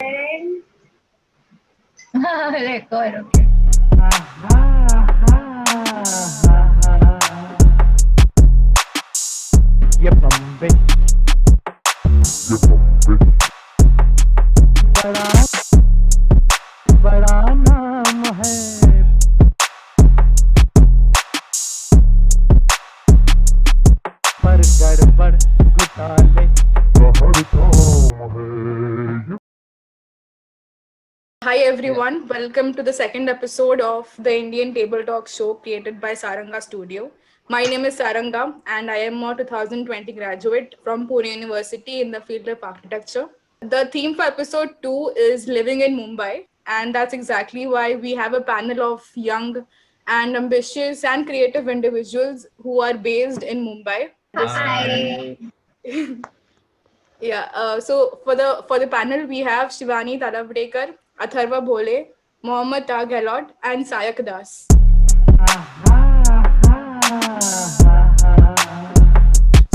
Record, okay. ये बम्बे बड़ा बड़ा नाम है पर गड़बड़ घोटाले Hi everyone, welcome to the second episode of the Indian Table Talk show created by Saranga Studio. My name is Saranga and I am a 2020 graduate from Pune University in the field of architecture. The theme for episode 2 is living in Mumbai, and that's exactly why we have a panel of young and ambitious and creative individuals who are based in Mumbai. Hi. Yeah. So for the panel, we have Shivani Talavdekar, Atharva Bhole, Mohammad Tag Gehlot, and Sayak Das.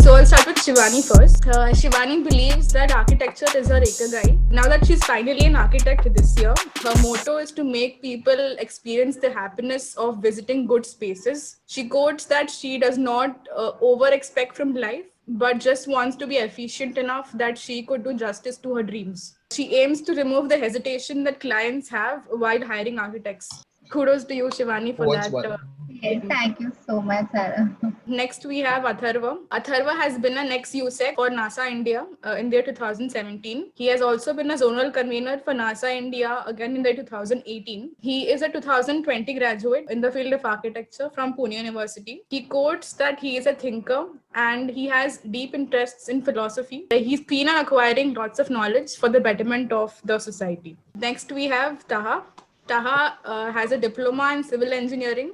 So I'll start with Shivani first. Shivani believes that architecture is her ikigai. Now that she's finally an architect this year, her motto is to make people experience the happiness of visiting good spaces. She quotes that she does not over expect from life, but just wants to be efficient enough that she could do justice to her dreams. She aims to remove the hesitation that clients have while hiring architects. Kudos to you, Shivani, for What's that. one? Yes, thank you so much, Sarah. Next, we have Atharva. Atharva has been an ex-USEC for NASA India in the year 2017. He has also been a zonal convener for NASA India again in the year 2018. He is a 2020 graduate in the field of architecture from Pune University. He quotes that he is a thinker and he has deep interests in philosophy. He's keen on acquiring lots of knowledge for the betterment of the society. Next, we have Taha. Taha has a diploma in civil engineering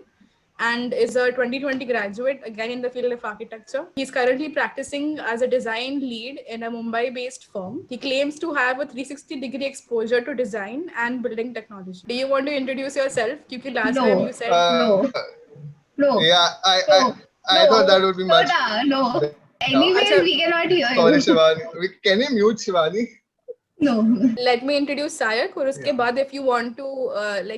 and is a 2020 graduate again in the field of architecture. He's currently practicing as a design lead in a Mumbai based firm. He claims to have a 360-degree exposure to design and building technology. Do you want to introduce yourself? Because last time you said No. No. Yeah, No. I thought that would be much. No. better. Anyways, we cannot hear Sorry, you. Shivani. Can you mute Shivani? No. let me introduce Sayak, और उसके बाद if you want to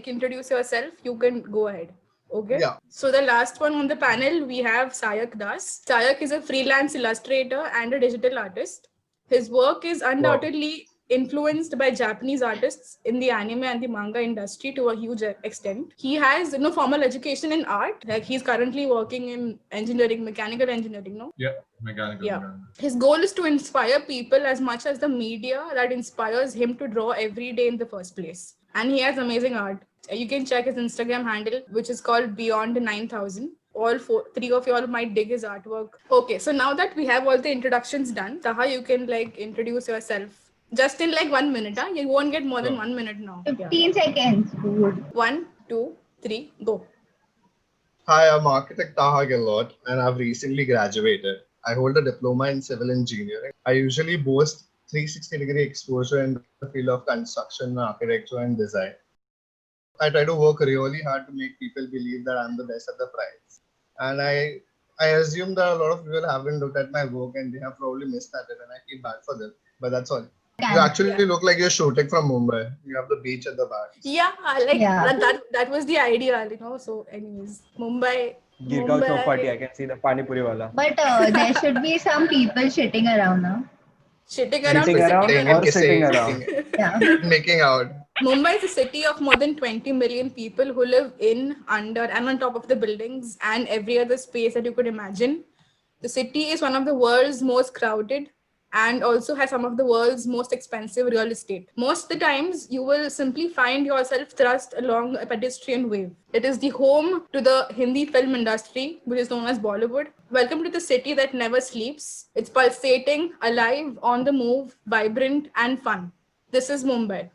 introduce yourself, you can go ahead. Okay. Yeah. So the last one on the panel, we have Sayak Das. Sayak is a freelance illustrator and a digital artist. His work is undoubtedly influenced by Japanese artists in the anime and the manga industry to a huge extent. He has no formal education in art. Like he's currently working in engineering, mechanical engineering, no? Yeah, mechanical. Yeah. His goal is to inspire people as much as the media that inspires him to draw every day in the first place. And he has amazing art. You can check his Instagram handle, which is called Beyond 9000. Three of y'all might dig his artwork. Okay, so now that we have all the introductions done, Taha, you can introduce yourself just in 1 minute. Huh? You won't get more than 1 minute now. 15 seconds. Good. 1, 2, 3, go. Hi, I'm architect Taha Gehlot, and I've recently graduated. I hold a diploma in civil engineering. I usually boast 360-degree exposure in the field of construction, architecture, and design. I try to work really hard to make people believe that I'm the best at the prize. And I assume that a lot of people haven't looked at my work and they have probably missed at it, and I feel bad for them. But that's all. You actually look like you're shooting from Mumbai. You have the beach at the back. Yeah, that was the idea, So, anyways, Mumbai. Girgaon Chowpatty, I can see the Pani Puri wala. But there should be some people shitting around now. Sitting around or sitting around. Yeah. Making out. Mumbai is a city of more than 20 million people who live in, under, and on top of the buildings and every other space that you could imagine. The city is one of the world's most crowded and also has some of the world's most expensive real estate. Most of the times, you will simply find yourself thrust along a pedestrian wave. It is the home to the Hindi film industry, which is known as Bollywood. Welcome to the city that never sleeps. It's pulsating, alive, on the move, vibrant, and fun. This is Mumbai.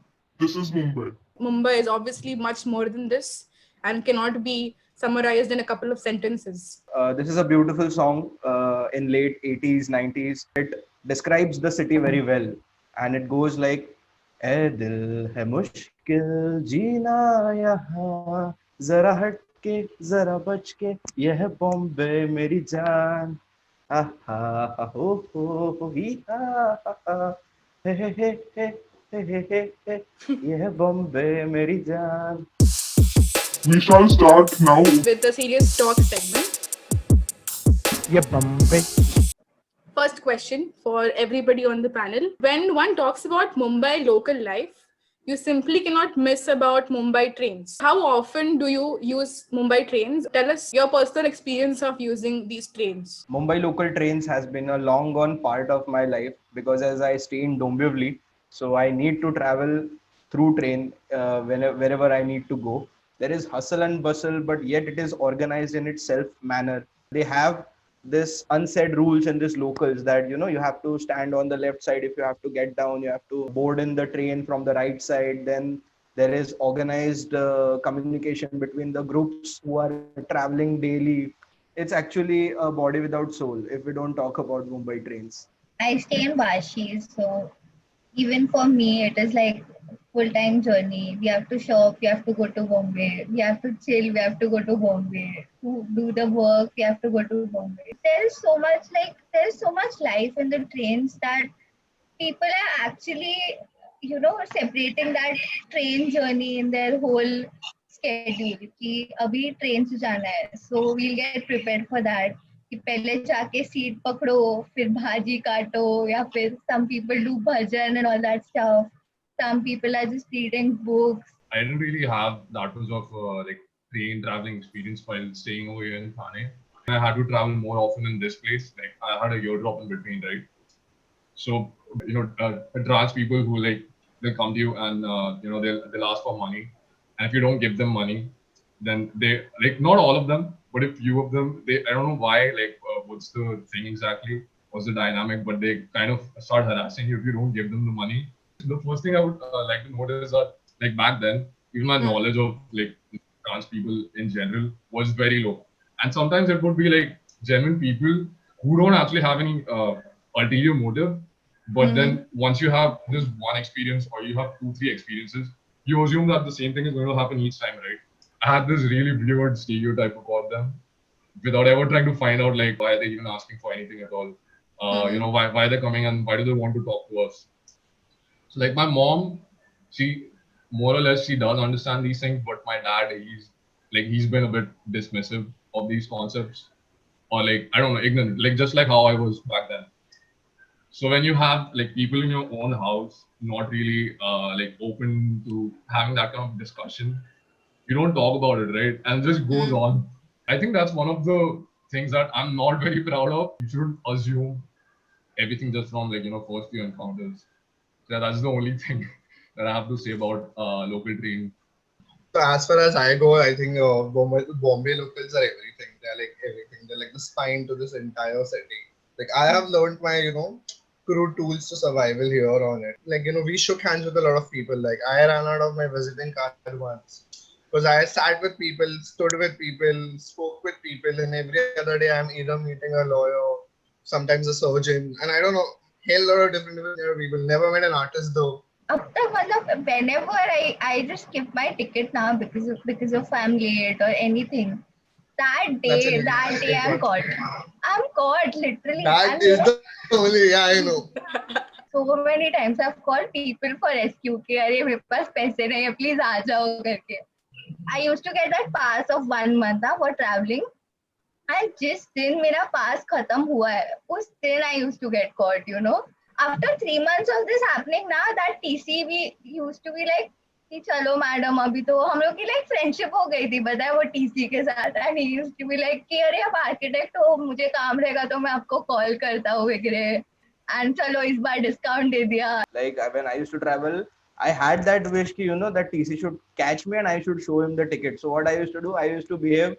Mumbai is obviously much more than this and cannot be summarized in a couple of sentences. This is a beautiful song in late 80s, 90s. It describes the city very well. And it goes like, "Ae dil hai mushkil jeena yahan, zara hat ke, zara bach ke, yeh hai Bombay meri jaan. Ah ha ha ho ho hi ha ha, he he he he ये है बॉम्बे मेरी जान. We shall start now. with the serious talk segment. ये Bombay. First question for everybody on the panel. When one talks about Mumbai local life, you simply cannot miss about Mumbai trains. How often do you use Mumbai trains? Tell us your personal experience of using these trains. Mumbai local trains has been a long gone part of my life because as I stay in Dombivli, so I need to travel through train wherever I need to go. There is hustle and bustle, but yet it is organized in its self manner. They have this unsaid rules in this locals that you have to stand on the left side. If you have to get down, you have to board in the train from the right side. Then there is organized communication between the groups who are traveling daily. It's actually a body without soul if we don't talk about Mumbai trains. I stay in Vashi, so even for me, it is like full-time journey. We have to shop, we have to go to Bombay. We have to chill, we have to go to Bombay. To do the work, we have to go to Bombay. There's so much life in the trains that people are actually, separating that train journey in their whole schedule. कि अभी train से जाना है, so we'll get prepared for that. कि पहले जाके seat पकड़ो, फिर भाजी काटो, या फिर some people do bhajan and all that stuff. Some people are just reading books. I didn't really have that much of train traveling experience while staying over here in Thane. I had to travel more often in this place. Like I had a year drop in between, right? So trans people who they'll come to you and they'll ask for money, and if you don't give them money, then they not all of them, but a few of them, I don't know why, what's the thing exactly, what's the dynamic, but they kind of start harassing you if you don't give them the money. The first thing I would like to notice is that back then, even my knowledge of trans people in general was very low, and sometimes it would be genuine people who don't actually have any ulterior motive, but then once you have this one experience or you have 2-3 experiences, you assume that the same thing is going to happen each time, right? I had this really weird stereotype about them without ever trying to find out why are they even asking for anything at all. Why they're coming and why do they want to talk to us. So my mom, she more or less she does understand these things, but my dad, he's been a bit dismissive of these concepts, or I don't know, ignorant, just like how I was back then. So when you have people in your own house not really open to having that kind of discussion, you don't talk about it, right? And it just goes on. I think that's one of the things that I'm not very proud of. You shouldn't assume everything just from first few encounters. So that's the only thing that I have to say about local train. So as far as I go, I think Bombay locals are everything. They're everything. They're the spine to this entire city. I have learned my, crude tools to survival here on it. We shook hands with a lot of people. I ran out of my visiting card once. Because I sat with people, stood with people, spoke with people, and every other day I'm either meeting a lawyer, sometimes a surgeon, and I don't know, hell lot of different people. Never met an artist though. Whenever I just skip my ticket now because of family or anything. That day I'm caught. I'm caught literally. That is the only, yeah, I know. So many times I've called people for rescue. कि अरे मेरे पास पैसे नहीं है, please आ जाओ करके. I used to get that pass of 1 month for traveling. And जिस दिन मेरा pass खत्म हुआ है, उस दिन I used to get caught, After 3 months of this happening now, that TC we used to be कि चलो मैडम अभी तो हम लोग की फ्रेंडशिप हो गई थी पता है वो टीसी के साथ and he used to be कि अरे आप आर्किटेक्ट हो मुझे काम रहेगा तो मैं आपको कॉल करता हूँ वगैरह एंड चलो इस बार डिस्काउंट दे दिया. When I used to travel, I had that wish that TC should catch me and I should show him the ticket. So what I used to do, I used to behave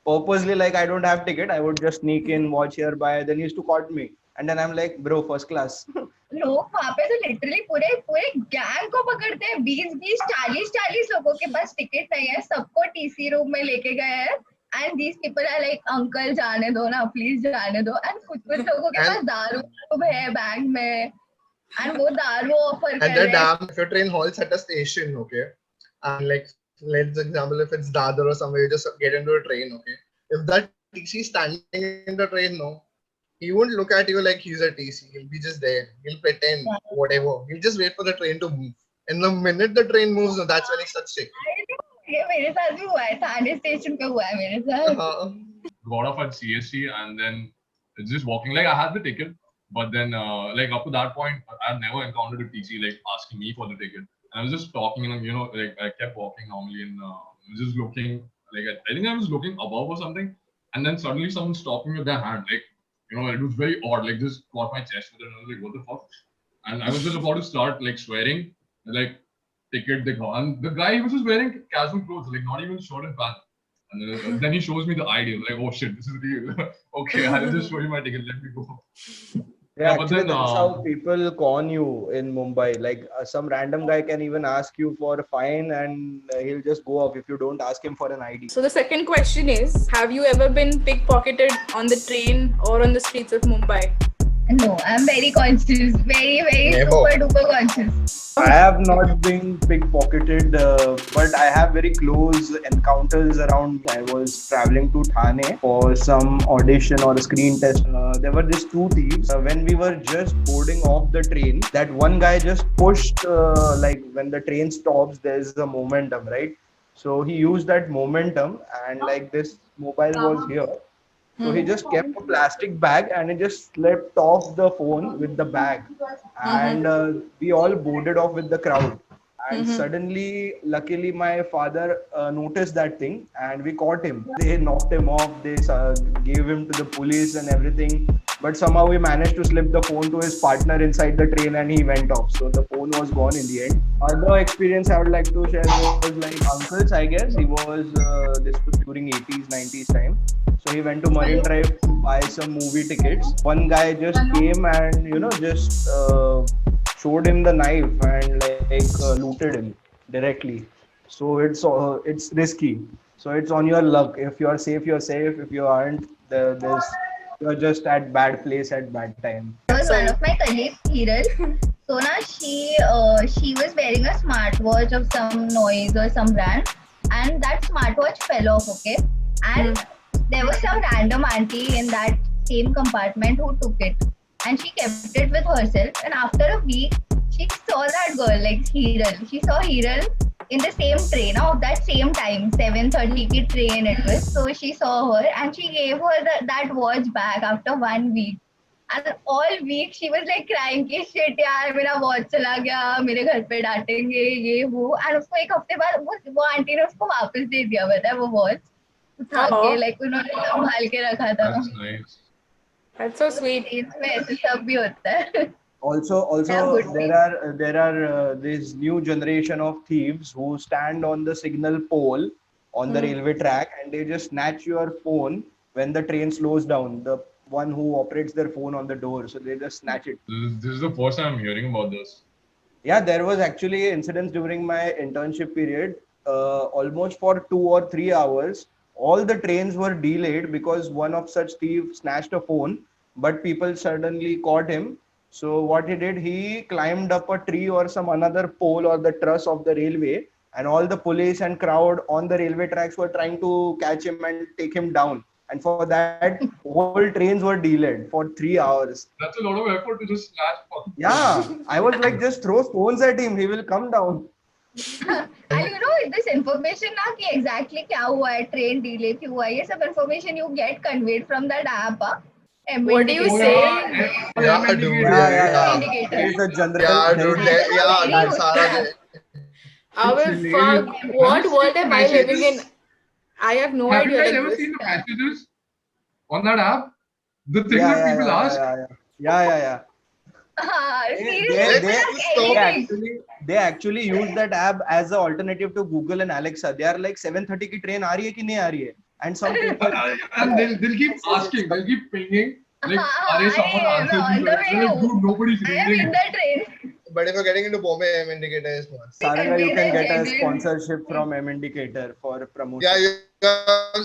purposely I don't have ticket. I would just sneak in, watch here, buy. Then he used to caught me. And then I'm bro, first class. लोग वहाँ पे तो literally पूरे gang को पकड़ते हैं 20 40 लोगों के पास टिकट नहीं है सबको टीसी रूम में लेके गए हैं and these people are uncle जाने दो ना प्लीज जाने दो एंड कुछ लोगों के पास दारू है बैग में and वो दारू ऑफर कर रहे हैं. If your train halts at a station, okay, and let's example if it's Dadar or somewhere, you just get into a train, okay. If that TC standing in the train, no, he won't look at you like he's a TC. He'll be just there. He'll pretend whatever. He'll just wait for the train to move. And the minute the train moves, that's when he starts shaking. ये मेरे साथ भी हुआ है, थाने station पे हुआ है मेरे साथ. Got off at CST and then just walking. Like I had the ticket, but then like up to that point, I had never encountered a TC like asking me for the ticket. And I was just talking and like I kept walking normally and just looking. Like I think I was looking above or something, and then suddenly someone stopped me with their hand. Like it was very odd. Like just caught my chest with it, and I was like, what the fuck? And I was just about to start like swearing, like ticket dikha. And the guy, he was just wearing casual clothes, like not even shirt and pants. And then he shows me the ID. I'm like, oh shit, this is real. Okay, I'll just show you my ticket. Let me go. Yeah, but actually, then, that's how people con you in Mumbai. Like some random guy can even ask you for a fine and he'll just go off if you don't ask him for an ID. So the second question is, have you ever been pickpocketed on the train or on the streets of Mumbai? No, I'm very conscious, very Never. super duper conscious. I have not been pickpocketed, but I have very close encounters around me. I was traveling to Thane for some audition or a screen test. There were these two thieves. When we were just boarding off the train, that one guy just pushed, like when the train stops, there's a momentum, right? So he used that momentum and like this mobile was here. So he just kept a plastic bag and he just slipped off the phone with the bag. And we all boarded off with the crowd. And suddenly, luckily, my father noticed that thing and we caught him. They knocked him off, they gave him to the police and everything. But somehow we managed to slip the phone to his partner inside the train and he went off. So the phone was gone in the end. Other experience I would like to share was like uncle's, I guess. He was, this was during 80s, 90s time. So he went to Marine Drive to buy some movie tickets. One guy just came and, just showed him the knife and looted him directly. So it's risky. So it's on your luck. If you are safe, you're safe. If you aren't, you're just at bad place at bad time. There was one of my colleagues, Hiral. So now she was wearing a smartwatch of some noise or some brand, and that smartwatch fell off. Okay, and there was some random auntie in that same compartment who took it, and she kept it with herself. And after a week, she saw that girl, like Hiral. She saw Hiral in the same train of that same time, 7:30 ki train it was. So she saw her and she gave her that watch back after 1 week. And all week she was like crying कि shit यार मेरा watch चला गया, मेरे घर पे डांटेंगे ये वो. And उसको एक हफ्ते बाद वो आंटी ने उसको वापस दे दिया, पता है वो watch उठा के, like उन्होंने संभाल के रखा था. That's nice. That's so sweet. इसमें ऐसे सब भी होता है. Also, there are this new generation of thieves who stand on the signal pole on the railway track and they just snatch your phone when the train slows down. The one who operates their phone on the door, so they just snatch it. This is the first time I'm hearing about this. Yeah, there was actually incidents during my internship period. Almost for 2 or 3 hours, all the trains were delayed because one of such thieves snatched a phone, but people suddenly caught him. So what he did, he climbed up a tree or some another pole or the truss of the railway, and all the police and crowd on the railway tracks were trying to catch him and take him down. And for that, whole trains were delayed for 3 hours. That's a lot of effort to just snatch. Yeah, I was like, just throw stones at him, he will come down. And this information ना कि exactly क्या हुआ है, train delay क्यों हुआ है, ये सब information you get conveyed from that app. What do you say? Yeah, dude. Yeah. Indicator. It's a general. Yeah, dude. Yeah, that's Sara. Fuck, what world am I living in? I have no Have you idea. guys like ever this. seen the messages on that app? The things Yeah, that people ask? Yeah. Seriously, They actually use that app as an alternative to Google and Alexa. They are like 7:30 की train आ रही है कि नहीं आ रही है? And some people And they'll keep asking, they'll keep pinging. Like, are someone answers on you? the Like, way. dude, nobody's I am reading in it. the train. But if you're getting into Bombay, M indicator is must. Saranga, you can get a sponsorship from M Indicator for promotion. Yeah,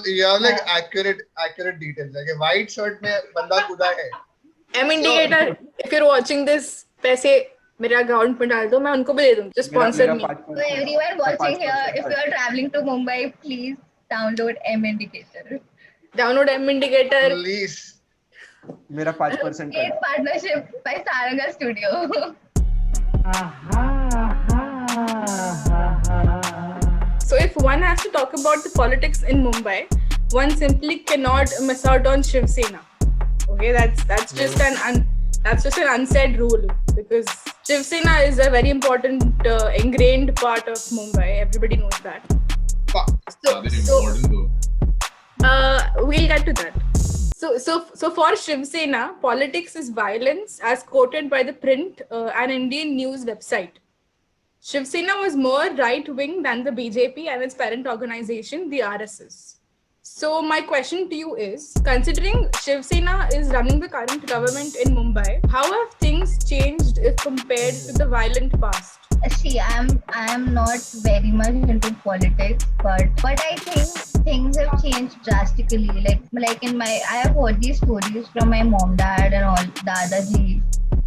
you have like accurate details. Like a white shirt में बंदा कूदा है. M indicator. If you're watching this, पैसे मेरे account में डाल दो, मैं उनको भी दे दूँ. Just sponsor me. So everyone watching here, if you are traveling to Mumbai, please download M Indicator. Download M indicator. Please. मेरा 5% Paid cut. partnership by Saranga Studio. So if one has to talk about the politics in Mumbai, one simply cannot miss out on Shiv Sena. Okay, that's just that's just an unsaid rule, because Shiv Sena is a very important ingrained part of Mumbai. Everybody knows that. Are they important though? We'll get to that. So for Shiv Sena, politics is violence, as quoted by the print and Indian news website. Shiv Sena was more right-wing than the BJP and its parent organization, the RSS. So my question to you is, considering Shiv Sena is running the current government in Mumbai, how have things changed if compared to the violent past? See, I am not very much into politics, but I think things have changed drastically. Like I have heard these stories from my mom, dad, and all Dadaji,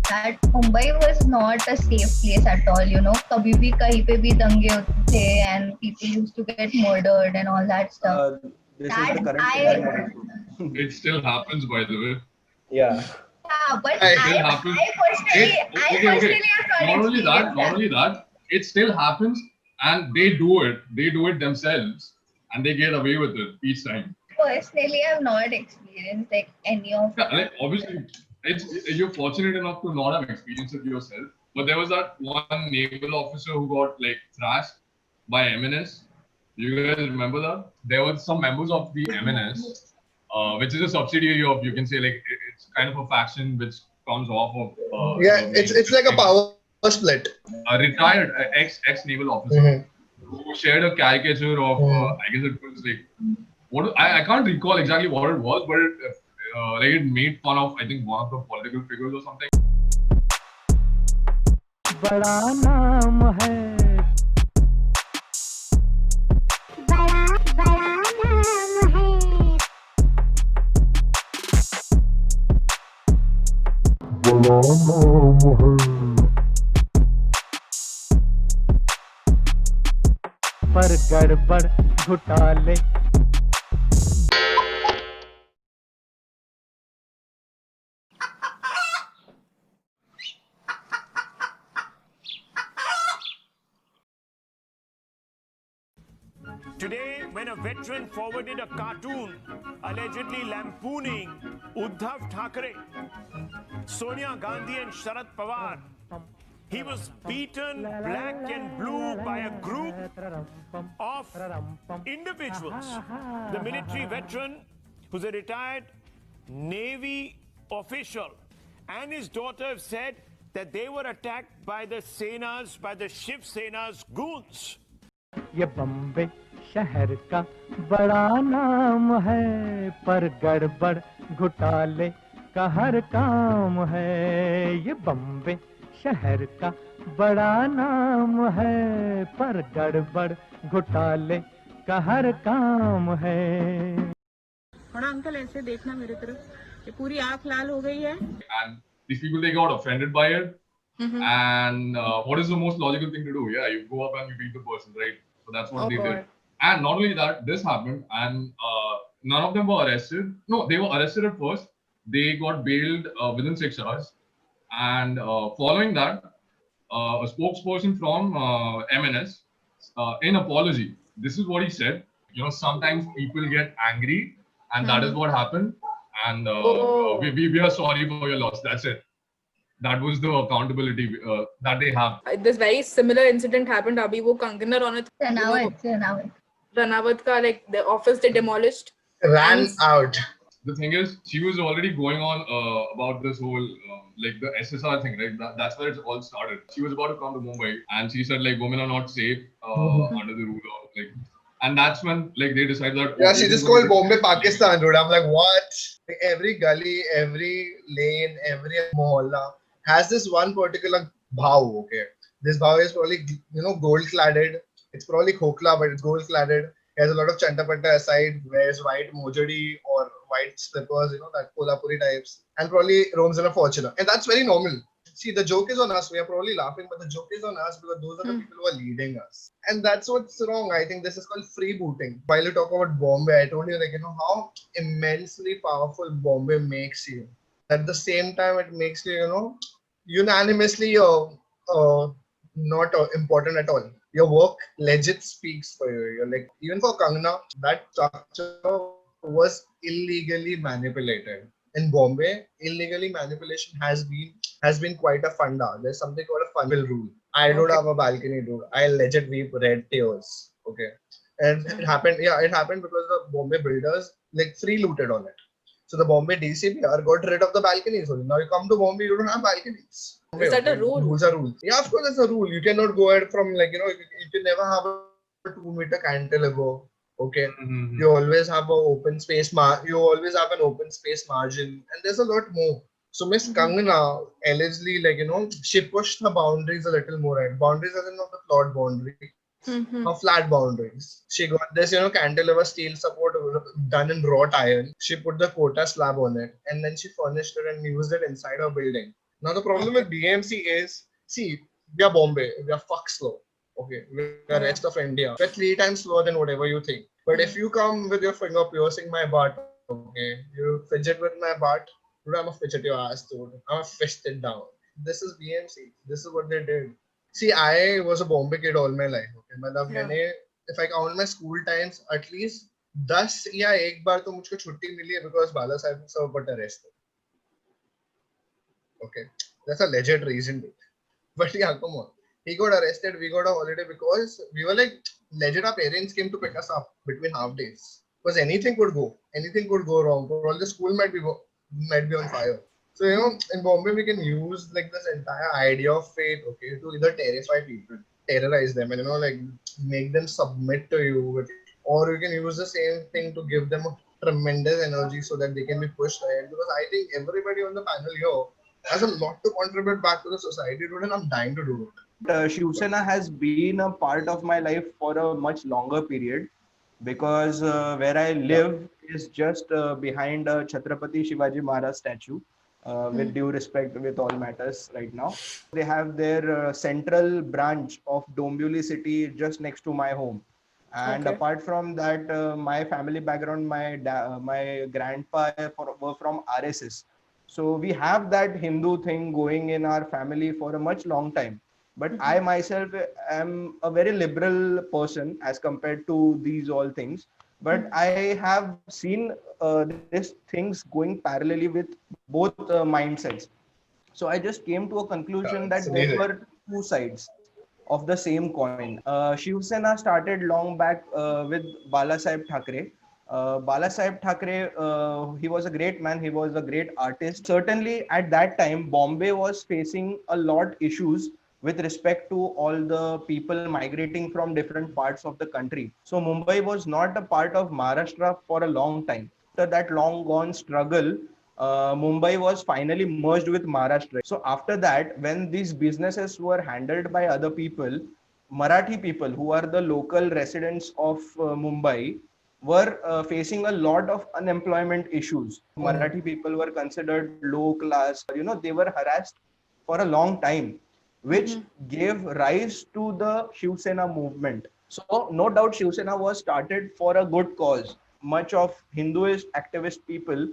that Mumbai was not a safe place at all. You know, kabhi bhi kahin pe bhi dange hote the, and people used to get murdered and all that stuff. This That is the current I- scenario. It still happens, by the way. Yeah. Yeah, but It I happens. personally, Okay. have not Not only experienced that, it still happens, and they do it themselves, and they get away with it each time. Personally, I have not experienced like any of Yeah, like obviously, you're fortunate enough to not have experienced it yourself. But there was that one naval officer who got like thrashed by MNS. You guys remember that? There were some members of the MNS, which is a subsidiary of, you can say, like it's kind of a faction which comes off of. It's like a power split. A retired ex naval officer who shared a caricature of I guess it was like I can't recall exactly what it was, but it made fun of, I think, one of the political figures or something. बड़ा नाम है पर गड़बड़ घोटाले Today, when a veteran forwarded a cartoon allegedly lampooning Uddhav Thackeray, Sonia Gandhi and Sharad Pawar, he was beaten black and blue by a group of individuals. The military veteran, who's a retired Navy official, and his daughter have said that they were attacked by the Shiv Sena's goons. ये बम्बे शहर का बड़ा नाम है पर गड़बड़ घोटाले का हर काम है ये बम्बे शहर का बड़ा नाम है पर गड़बड़ घोटाले का हर काम है थोड़ा अंकल ऐसे देखना मेरे तरफ ये पूरी आंख लाल हो गई है And these people, they got offended by it. And what is the most logical thing to do? Yeah, you go up and you beat the person, right? So that's what they did. And not only that, this happened, and none of them were arrested. No, they were arrested at first. They got bailed within 6 hours. And following that, a spokesperson from MNS, in apology, this is what he said. You know, sometimes people get angry, and that is what happened. And we are sorry for your loss. That's it. That was the accountability that they have. This very similar incident happened. Abhi wo Kangana Ranawat ka, like the office they demolished. Ran out. The thing is, she was already going on about this whole like the SSR thing, right? That's where it all started. She was about to come to Mumbai, and she said like women are not safe under the rule of like, and that's when like they decided that. Yeah, she just called Bombay Pakistan, dude. I'm like, what? Every gully, every lane, every mohalla has this one particular bhav. Okay, this bhav is probably gold cladded. It's probably khokla, but it's gold cladded. He has a lot of chantapatta aside, wears white mojadi or white slippers, that Kolhapuri types, and probably roams in a Fortuner. And that's very normal. See, the joke is on us. We are probably laughing, but the joke is on us because those are the people who are leading us. And that's what's wrong. I think this is called freebooting. While you talk about Bombay, I told you, how immensely powerful Bombay makes you. at the same time it makes you, unanimously not important at all. Your work legit speaks for you. You're like, even for Kangana, that structure was illegally manipulated. In Bombay, illegally manipulation has been quite a funda. There's something called a fungal rule. I don't Okay. have a balcony, dude. I legit weep red tears. Okay. And it happened, it happened because the Bombay builders like free looted on it. So the Bombay DCPR got rid of the balconies. So now you come to Bombay, you don't have balconies. Is that a rule? Rules are rules. Yeah, of course, that's a rule. You cannot go ahead from you can never have a 2 meter cantilever. Okay, Mm-hmm. you always have an open space. You always have an open space margin, and there's a lot more. So Miss Kangana allegedly, she pushed the boundaries a little more. Right? Boundaries as in not the plot boundary, her flat boundaries. She got this, cantilever steel support done in wrought iron. She put the quota slab on it, and then she furnished it and used it inside her building. Now the problem with BMC is, see, we are Bombay, we are fuck slow. Okay, we are rest of India. We're 3 times slower than whatever you think. But if you come with your finger piercing my butt, okay, you fidget with my butt, dude, I'm a fidget your ass, dude. I'm a fist it down. This is BMC. This is what they did. See, I was a Bombay kid all my life. Okay, if I count my school times, at least 10 या एक बार तो मुझको छुट्टी मिली है because Bala Sahib sir got arrested. Okay, that's a legit reason. But yeah, come on. He got arrested. We got a holiday because we were like legit. Our parents came to pick us up between half days because anything could go wrong. All the school might be on fire. So in Bombay we can use like this entire idea of fate, okay, to either terrify people, terrorize them, and like make them submit to you, or you can use the same thing to give them a tremendous energy so that they can be pushed ahead. Because I think everybody on the panel here has a lot to contribute back to the society, dude, and I'm dying to do it. Shiv Sena has been a part of my life for a much longer period because where I live is just behind Chhatrapati Shivaji Maharaj statue. With due respect, with all matters right now, they have their central branch of Dombivli city just next to my home. And apart from that, my family background, my grandpa were from RSS. So we have that Hindu thing going in our family for a much long time. But I myself am a very liberal person as compared to these all things. But I have seen these things going parallelly with both mindsets. So I just came to a conclusion that there were two sides of the same coin. Shiv Sena started long back with Bala Sahib Thackeray. Bala Sahib Thackeray, he was a great man. He was a great artist. Certainly at that time, Bombay was facing a lot issues with respect to all the people migrating from different parts of the country. So Mumbai was not a part of Maharashtra for a long time. After that long gone struggle, Mumbai was finally merged with Maharashtra. So after that, when these businesses were handled by other people, Marathi people who are the local residents of Mumbai were facing a lot of unemployment issues. Marathi people were considered low class. They were harassed for a long time, which gave rise to the Shiv Sena movement. So no doubt Shiv Sena was started for a good cause. Much of Hinduist activist people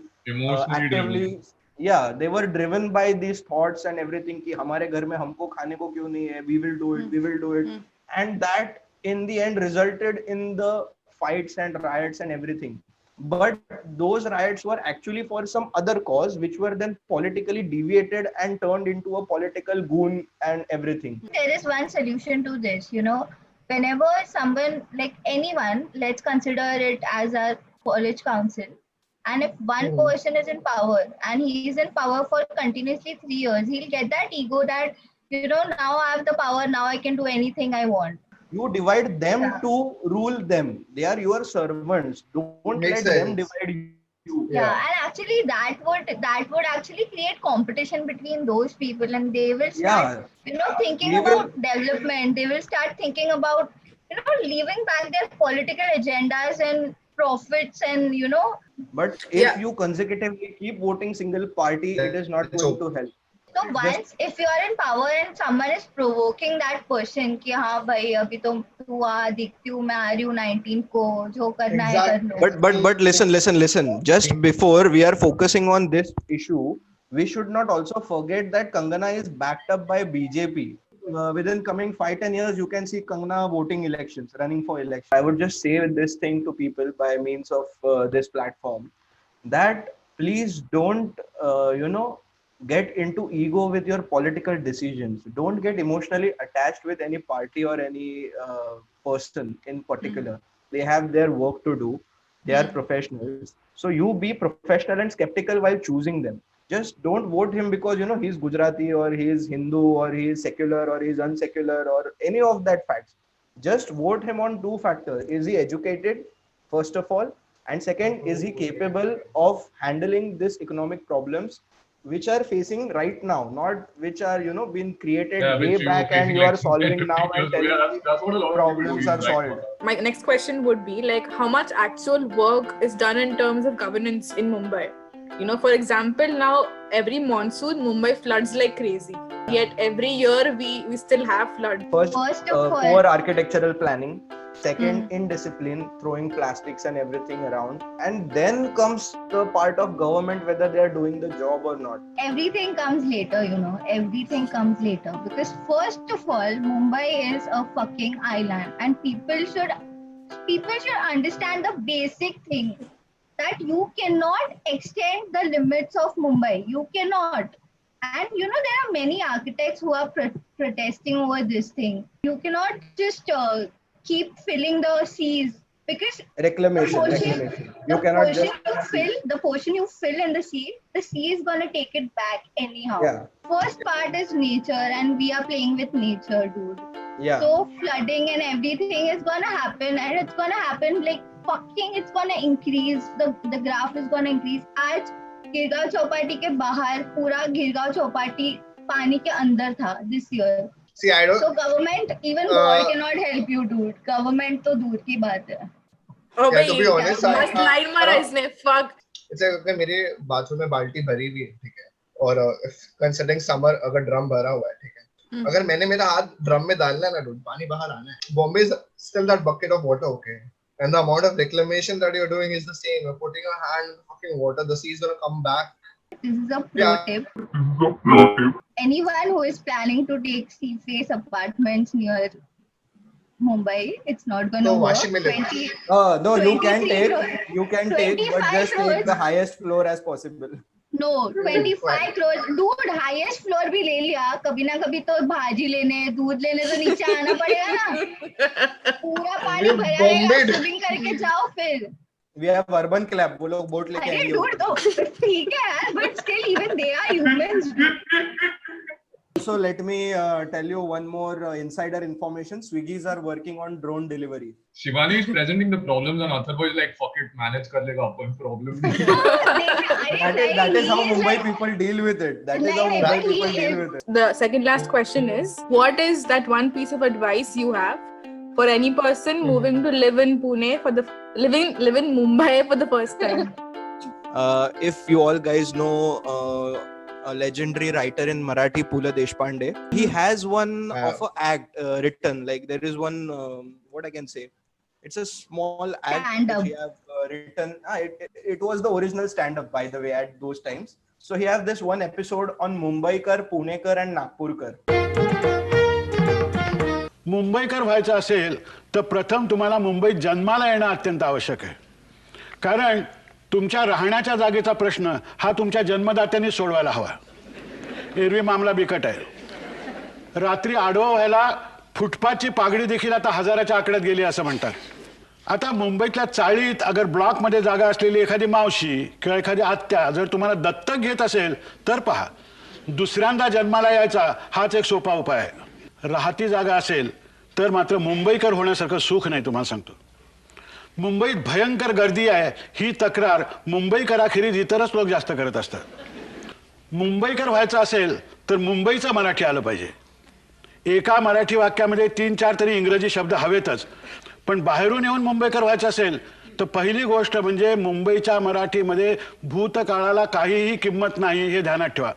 actively, they were driven by these thoughts and everything ki hamare ghar mein humko khane ko kyun nahi hai, we will do it. And that in the end resulted in the fights and riots and everything. But those riots were actually for some other cause, which were then politically deviated and turned into a political goon and everything. There is one solution to this, whenever someone, like anyone, let's consider it as a college council. And if one person is in power and he is in power for continuously 3 years, he'll get that ego that, now I have the power, now I can do anything I want. You divide them to rule them. They are your servants. Don't let them divide you. Yeah, and actually that would actually create competition between those people, and they will start, thinking about development. They will start thinking about, leaving back their political agendas and profits and, But if you consecutively keep voting single party, it is not going to help. So once if you are in power and someone is provoking that person कि हाँ भाई अभी तो तू आ दिखती हूँ मैं आ रही हूँ 19 को जो करना है कर लो. But listen. Just before we are focusing on this issue, we should not also forget that Kangana is backed up by BJP. Within coming 5-10 years, you can see Kangana voting elections, running for elections. I would just say this thing to people by means of this platform, that please don't, get into ego with your political decisions. Don't get emotionally attached with any party or any person in particular. They have their work to do. They are professionals. So you be professional and skeptical while choosing them. Just don't vote him because he's Gujarati or he is Hindu or he is secular or he is unsecular or any of that facts. Just vote him on two factors. Is he educated, first of all? And second, is he capable of handling this economic problems which are facing right now, not which are been created way back and you are solving now and telling that's what a lot of problems people are do, solved. My next question would be like, how much actual work is done in terms of governance in Mumbai? For example, now every monsoon, Mumbai floods like crazy. Yet every year we still have flood. First, First of all- poor architectural planning. Second, indiscipline, throwing plastics and everything around. And then comes the part of government, whether they are doing the job or not. Everything comes later, everything comes later, because first of all, Mumbai is a fucking island, and people should understand the basic thing, that you cannot extend the limits of Mumbai. You cannot. And there are many architects who are protesting over this thing. You cannot just keep filling the seas, because Reclamation. You cannot just. the portion you fill in the sea is gonna take it back anyhow. Yeah. First part is nature, and we are playing with nature, dude. Yeah. So flooding and everything is gonna happen, and it's gonna happen like fucking. It's gonna increase. The graph is gonna increase. आज गिरगांव चौपाटी के बाहर पूरा गिरगांव चौपाटी पानी के अंदर था this year. See, I don't. So government, even God cannot help you, dude. Government तो दूर की बात है. Oh, Yeah, to be honest, मस्त लाइन मारा इसने. Fuck. It's like मेरे बाथरूम में बाल्टी भरी हुई है, ठीक है, और कंसिडरिंग समर अगर ड्रम भरा हुआ है, ठीक है, अगर मैंने मेरा हाथ ड्रम में डालना है ना, dude, पानी बाहर आना है. Bombay is still that bucket of water, okay, and the amount of reclamation that you're doing is the same. You're putting your hand in fucking water, the sea is gonna come back. This is a pro tip. Anyone who is planning to take sea face apartments near Mumbai, it's not gonna No, work. washing machine. No, you can 23 take, but just crores. take the highest floor as possible. No, 25 crores. Dude, highest floor भी ले लिया. कभी ना कभी तो भाजी लेने, दूध लेने तो नीचे आना पड़ेगा ना. पूरा पानी भरा रहेगा, स्विमिंग करके जाओ फिर. We have urban club. वो लोग बोट लेके अरे आएंगे. dude, तो ठीक है यार, but still even they are humans. So let me tell you one more insider information. Swiggies are working on drone delivery. Shivani is presenting the problems and Atharva is like, fuck it, manage kar lega upon problem. That is how Mumbai people deal with it. That is how Mumbai people deal with it. The second last question is, what is that one piece of advice you have for any person moving to live in Pune for the live in Mumbai for the first time? If you all guys know a legendary writer in Marathi, Pula Deshpande, he has one of a act written. Like there is one, what I can say, it's a small act Stand-up. which he have written. It was the original stand-up, by the way, at those times. So he have this one episode on Mumbaikar, Punekar and Nagpurkar. Mumbaikar व्हायचं असेल तर प्रथम तुम्हाला मुंबईत जन्माला येणं अत्यंत आवश्यक आहे. कारण तुमच्या राहण्याच्या जागेचा प्रश्न हा तुमच्या जन्मदात्यांनी सोडवायला हवा. एरवी मामला बिकट आहे. रात्री आडवा व्हायला फुटपाथची पागडी देखील आता हजाराच्या आकड्यात गेली असं म्हणतात. आता मुंबईतल्या चाळीत अगर ब्लॉकमध्ये जागा असलेली एखादी मावशी किंवा एखादी आत्या जर तुम्हाला दत्तक घेत असेल तर पहा, दुसऱ्यांदा जन्माला यायचा हाच एक सोपा उपाय आहे. राहती जागा असेल तर मात्र मुंबईकर होण्यासारखं सुख नाही. तुम्हाला सांगतो, मुंबईत भयंकर गर्दी आहे ही तक्रार मुंबईकराखेरीज इतरच लोक जास्त करत असतात. मुंबईकर व्हायचं असेल तर मुंबईचं मराठी आलं पाहिजे. एका मराठी वाक्यामध्ये 3-4 तरी इंग्रजी शब्द हवेतच. पण बाहेरून येऊन मुंबईकर व्हायचं असेल तर पहिली गोष्ट म्हणजे मुंबईच्या मराठीमध्ये भूतकाळाला काहीही किंमत नाही हे ध्यानात ठेवा.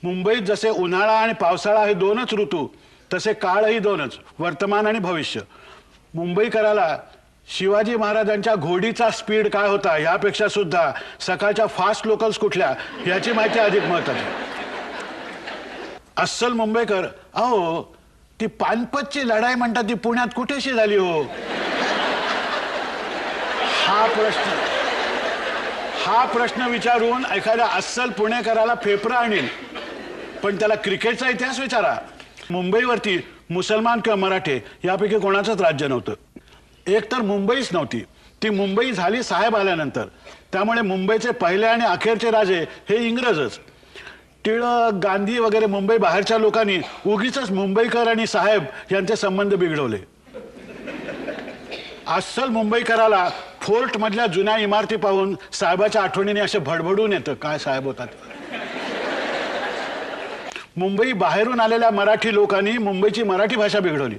मुंबईत जसे उन्हाळा आणि पावसाळा हे दोनच ऋतू, तसे काळही दोनच, वर्तमान आणि भविष्य. मुंबईकराला शिवाजी महाराजांच्या घोडीचा स्पीड काय होता यापेक्षा सुद्धा सकाळच्या फास्ट लोकल्स कुठल्या याची माहिती अधिक महत्वाची. अस्सल मुंबईकर, अहो ती पानपतची लढाई म्हणतात ती पुण्यात कुठेशी झाली हो? हा प्रश्न विचारून एखाद्या अस्सल पुणेकराला फेफरा आणील, पण त्याला क्रिकेटचा इतिहास विचारा. मुंबईवरती मुसलमान किंवा मराठे यापैकी कोणाचंच राज्य नव्हतं. एक तर मुंबईच नव्हती, ती मुंबई झाली साहेब आल्यानंतर. त्यामुळे मुंबईचे पहिले आणि अखेरचे राजे हे इंग्रजच. टिळक, गांधी वगैरे मुंबई बाहेरच्या लोकांनी उगीच मुंबईकर आणि साहेब यांचे संबंध बिघडवले. अस्सल मुंबईकराला फोर्ट मधल्या जुन्या इमारती पाहून साहेबाच्या आठवणीने असे भडभडून येतं, काय साहेब होतात. मुंबई बाहेरून आलेल्या मराठी लोकांनी मुंबईची मराठी भाषा बिघडवली.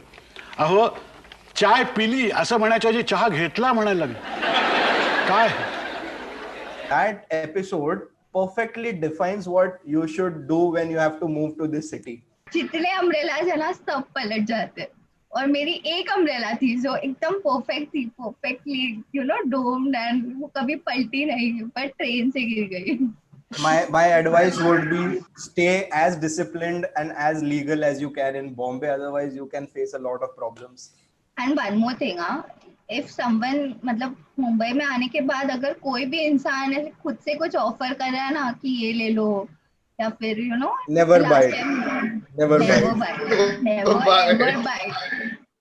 अहो चाय पिली असं म्हणायच्या ऐवजी चहा घेतला म्हणायला लागले. काय That episode perfectly defines what you should do when you have to move to this city. जितने अम्ब्रेलाज है ना सब पलट जाते, और मेरी एक अम्ब्रेला थी जो एकदम परफेक्ट थी, परफेक्टली डोम्ड, एंड वो कभी पलटी नहीं, पर ट्रेन से गिर गई. My advice would be stay as disciplined and as legal as you can in Bombay, otherwise you can face a lot of problems. And one more thing, if someone मतलब मुंबई में आने के बाद अगर कोई भी इंसान ऐसे खुद से कुछ ऑफर कर रहा है ना कि ये ले लो, या फिर Never buy it. Never buy it. Never buy it.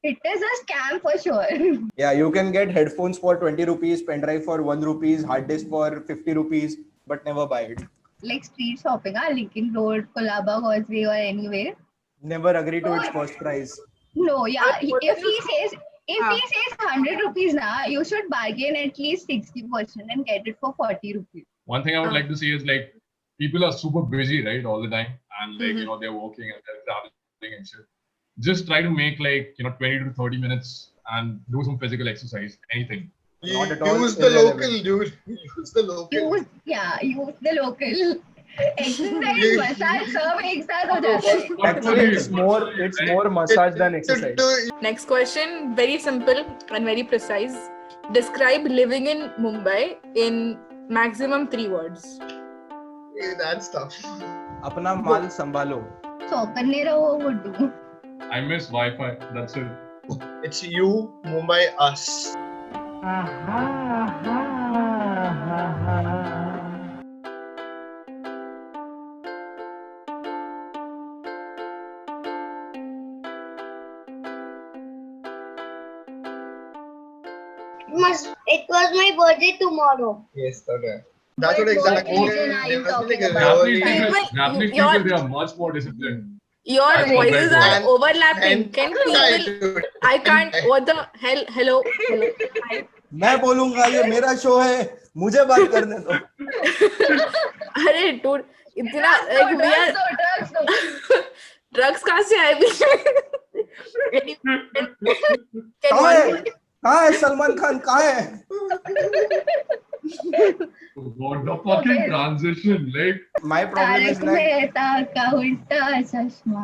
It is a scam for sure. Yeah, you can get headphones for 20 rupees, pen drive for 1 rupees, hard disk for 50 rupees, but never buy it. Like street shopping, Lincoln Road, Colaba Causeway, or anywhere. Never agree to its first price. No, yeah. If he says 100 rupees now, you should bargain at least 60% and get it for 40 rupees. One thing I would like to say is like people are super busy, right, all the time, and like they're working and they're traveling and shit. Just try to make like 20 to 30 minutes and do some physical exercise, anything. Not at all. Use the local, dude. Use the local. Use the local. Exercise, massage, सब एक साथ हो जाता है. Actually, it's more massage than exercise. Next question, very simple and very precise. Describe living in Mumbai in maximum 3 words. That's tough. अपना माल संभालो. चौकन्ने रहो, Guddu. I miss Wi-Fi. That's it. It's you, Mumbai, us. It was my birthday tomorrow. Yes, okay. That's what exactly. Japanese people, they are much more disciplined. Your That's voices correct. are overlapping. Can people? I can't. What the hell? Hello. Hi. मैं बोलूंगा, ये मेरा show है, मुझे बात करने दो. अरे dude, इतना like we are drugs कहाँ से आए? कहाँ है सलमान खान, कहाँ है? What the fucking transition, like. My problem is like. Tarak Mehta का उल्टा चश्मा.